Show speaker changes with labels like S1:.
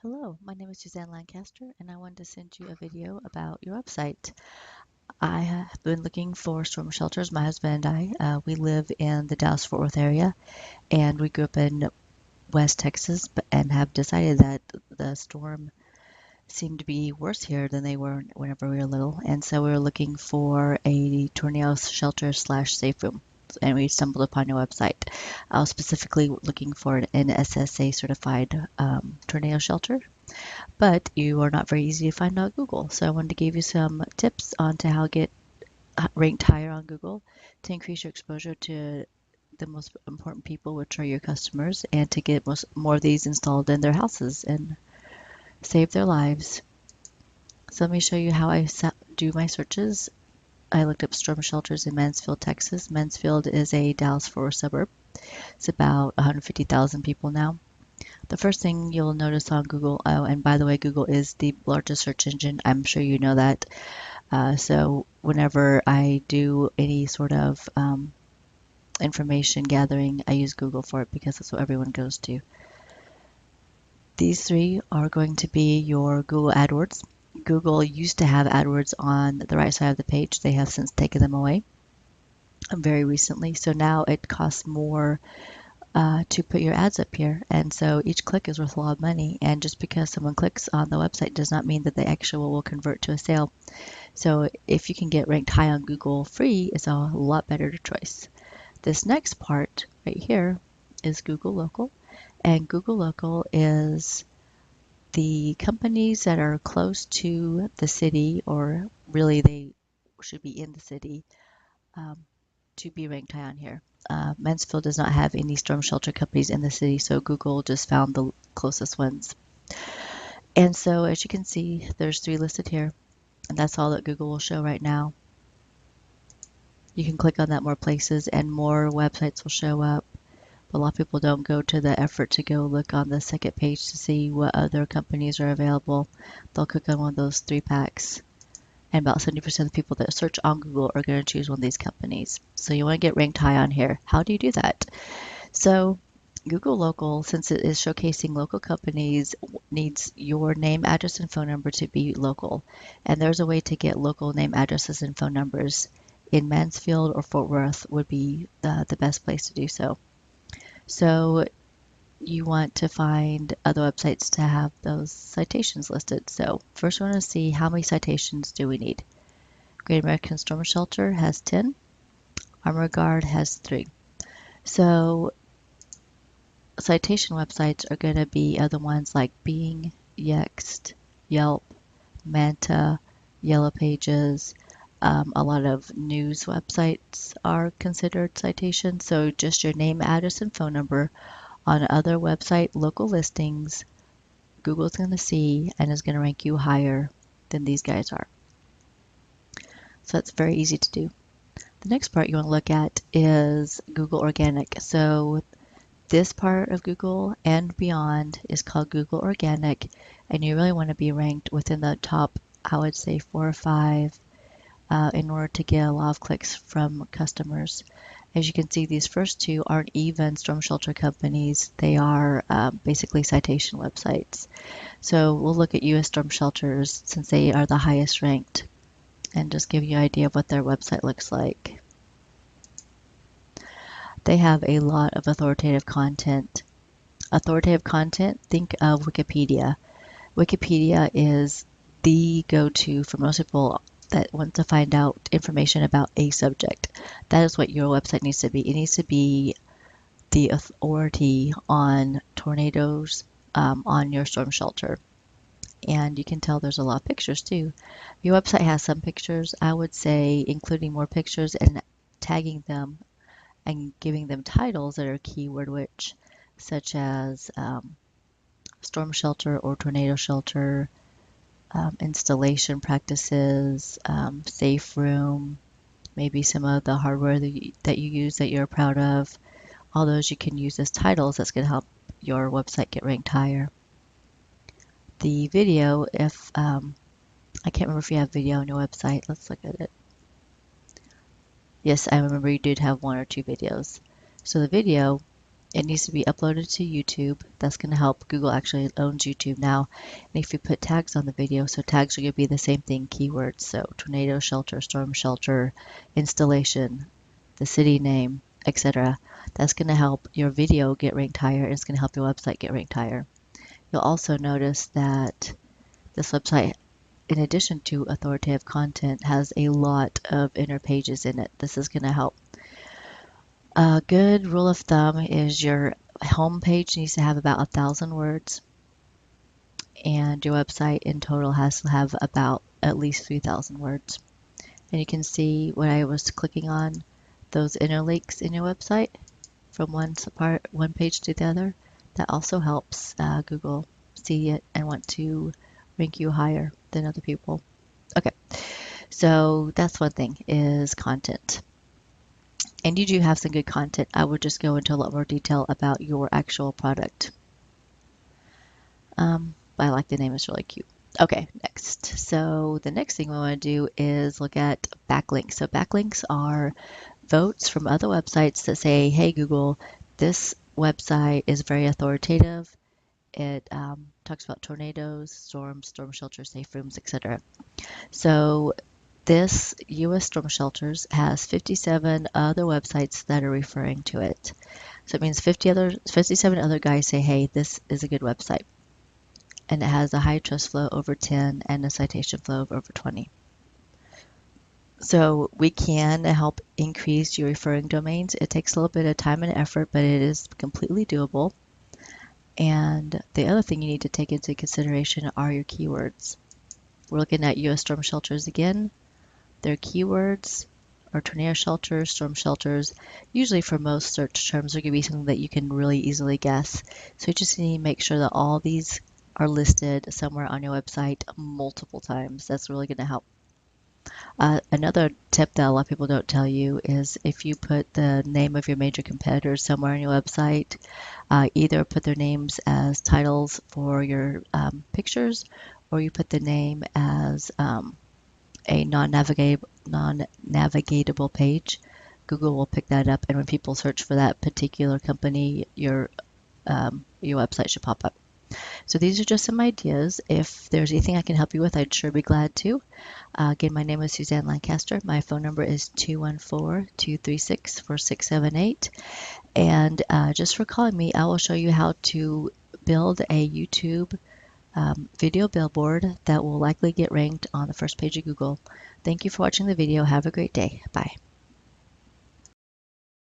S1: Hello, my name is Suzanne Lancaster, and I wanted to send you a video about your website. I have been looking for storm shelters. My husband and we live in the Dallas-Fort Worth area, and we grew up in West Texas, and have decided that the storm seemed to be worse here than they were whenever we were little, and so we were looking for a tornado shelter slash safe room. And we stumbled upon your website. I was specifically looking for an NSSA certified tornado shelter, but you are not very easy to find on Google. So I wanted to give you some tips on to how to get ranked higher on Google to increase your exposure to the most important people, which are your customers, and to get more of these installed in their houses and save their lives. So let me show you how I do my searches. I looked up storm shelters in Mansfield, Texas. Mansfield is a Dallas-Fort Worth suburb. It's about 150,000 people now. The first thing you'll notice on Google, oh, and by the way, Google is the largest search engine. I'm sure you know that. So whenever I do any sort of information gathering, I use Google for it because that's what everyone goes to. These three are going to be your Google AdWords. Google used to have AdWords on the right side of the page. They have since taken them away very recently. So now it costs more to put your ads up here. And so each click is worth a lot of money. And just because someone clicks on the website does not mean that the actual will convert to a sale. So if you can get ranked high on Google free, it's a lot better choice. This next part right here is Google Local. And Google Local is the companies that are close to the city, or really they should be in the city, um, to be ranked high on here. Mansfield does not have any storm shelter companies in the city, so Google just found the closest ones. And so as you can see, there's three listed here, and that's all that Google will show right now. You can click on that more places and more websites will show up. But a lot of people don't go to the effort to go look on the second page to see what other companies are available. They'll click on one of those three packs. And about 70% of the people that search on Google are going to choose one of these companies. So you want to get ranked high on here. How do you do that? So Google Local, since it is showcasing local companies, needs your name, address, and phone number to be local. And there's a way to get local name, addresses, and phone numbers in Mansfield or Fort Worth would be the best place to do so. So you want to find other websites to have those citations listed. So first we want to see how many citations do we need. Great American Storm Shelter has 10. Armor Guard has 3. So citation websites are going to be other ones like Bing, Yext, Yelp, Manta, Yellow Pages. A lot of news websites are considered citations. So just your name, address, and phone number on other website local listings, Google's going to see and is going to rank you higher than these guys are. So that's very easy to do. The next part you want to look at is Google Organic. So this part of Google and beyond is called Google Organic, and you really want to be ranked within the top, I would say 4 or 5, in order to get a lot of clicks from customers. As you can see, these first two aren't even storm shelter companies. They are basically citation websites. So we'll look at U.S. storm shelters since they are the highest ranked and just give you an idea of what their website looks like. They have a lot of authoritative content. Authoritative content, think of Wikipedia. Wikipedia is the go-to for most people that want to find out information about a subject. That is what your website needs to be. It needs to be the authority on tornadoes on your storm shelter. And you can tell there's a lot of pictures too. Your website has some pictures. I would say including more pictures and tagging them and giving them titles that are keyword rich, such as storm shelter or tornado shelter, installation practices, safe room, maybe some of the hardware that you use that you're proud of. All those you can use as titles. That's going to help your website get ranked higher. The video, if I can't remember if you have video on your website. Let's look at it. Yes, I remember you did have 1 or 2 videos. So the video It needs to be uploaded to YouTube. That's going to help. Google actually owns YouTube now. And if you put tags on the video, so tags are going to be the same thing, keywords. So tornado shelter, storm shelter, installation, the city name, etc. That's going to help your video get ranked higher, and it's going to help your website get ranked higher. You'll also notice that this website, in addition to authoritative content, has a lot of inner pages in it. This is going to help. A good rule of thumb is your home page needs to have about 1,000 words, and your website in total has to have about at least 3,000 words. And you can see when I was clicking on those inner links in your website from one page to the other. That also helps Google see it and want to rank you higher than other people. Okay, so that's one thing, is content. And you do have some good content. I would just go into a lot more detail about your actual product. I like the name, it's really cute. Okay, next. So the next thing we want to do is look at backlinks. So backlinks are votes from other websites that say, hey, Google, this website is very authoritative. It talks about tornadoes, storms, storm shelters, safe rooms, etc. So this U.S. Storm Shelters has 57 other websites that are referring to it. So it means 57 other guys say, hey, this is a good website. And it has a high trust flow over 10 and a citation flow of over 20. So we can help increase your referring domains. It takes a little bit of time and effort, but it is completely doable. And the other thing you need to take into consideration are your keywords. We're looking at U.S. Storm Shelters again. Their keywords are tornado shelters, storm shelters. Usually for most search terms, they're going to be something that you can really easily guess. So you just need to make sure that all these are listed somewhere on your website multiple times. That's really going to help. Another tip that a lot of people don't tell you is if you put the name of your major competitors somewhere on your website, either put their names as titles for your pictures, or you put the name as a non-navigatable page. Google will pick that up, and when people search for that particular company, your website should pop up. So these are just some ideas. If there's anything I can help you with, I'd sure be glad to. Again, my name is Suzanne Lancaster. My phone number is 214-236-4678. And just for calling me, I will show you how to build a YouTube video billboard that will likely get ranked on the first page of Google. Thank you for watching the video. Have a great day. Bye.